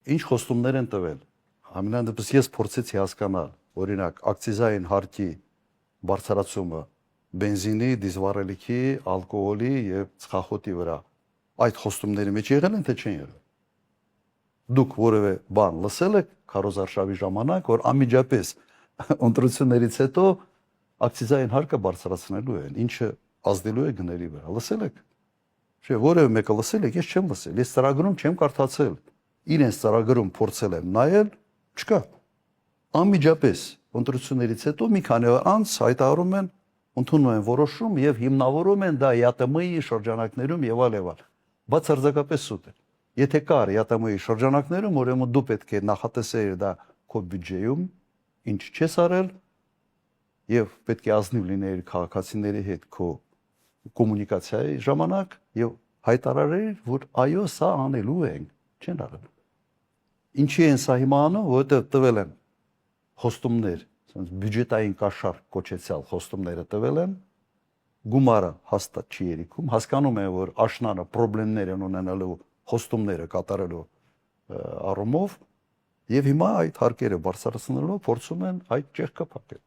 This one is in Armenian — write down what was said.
Ինչ խոստումներ են տվել։ Ամենայն դեպս ես փորձեցի հասկանալ, օրինակ, ակցիզային հարկի բարձրացումը բենզինի, դիզվառելիքի, ալկոհոլի եւ ծխախոտի վրա։ Այդ խոստումների մեջ եղել են թե չեն եղել։ Դուք որևէ բան լսել եք քարոզարշավի ժամանակ, որ անմիջապես ընտրություններից հետո ակցիզային հարկը բարձրացնելու են, ինչը ազդելու է գների վրա։ Լսել եք։ Չէ, որևէ մեկը լսել եք, ես չեմ լսել։ Ես ծրագրում չեմ կարդացել։ Իրենց ծրագրում փորձել եմ նայել, չկա։ Անմիջապես ընտրություններից հետո մի քանի օր անց հայտարարում են, ընդունում են որոշում եւ հիմնավորում են դա ԵԱՏՄ-ի շրջանակներում եւ այլ։ Բայց արձակապես սուտ է։ Եթե կար ԵԱՏՄ-ի շրջանակներում, ուրեմն դու պետք է նախատեսեիր դա քո բյուջեում, ինչ չես արել եւ պետք է ազնիվ լինեիր քաղաքացիների հետ քո կոմունիկացիայի ժամանակ եւ հայտարարեիր, որ այո, սա անելու ենք, չեն արել։ Ինչի են սա հիմա անում, որովհետեւ տվել են խոստումներ, ասենց բյուջետային կաշառք կոչեցյալ խոստումները տվել են, գումարը հաստատ չի երիքում, հասկանում են, որ աշնանը խնդիրներ են ունենալու խոստումները կատարելու առումով եւ հիմա այդ հարկերը բարձրացնելով փորձում են այդ ճեղքը փակել։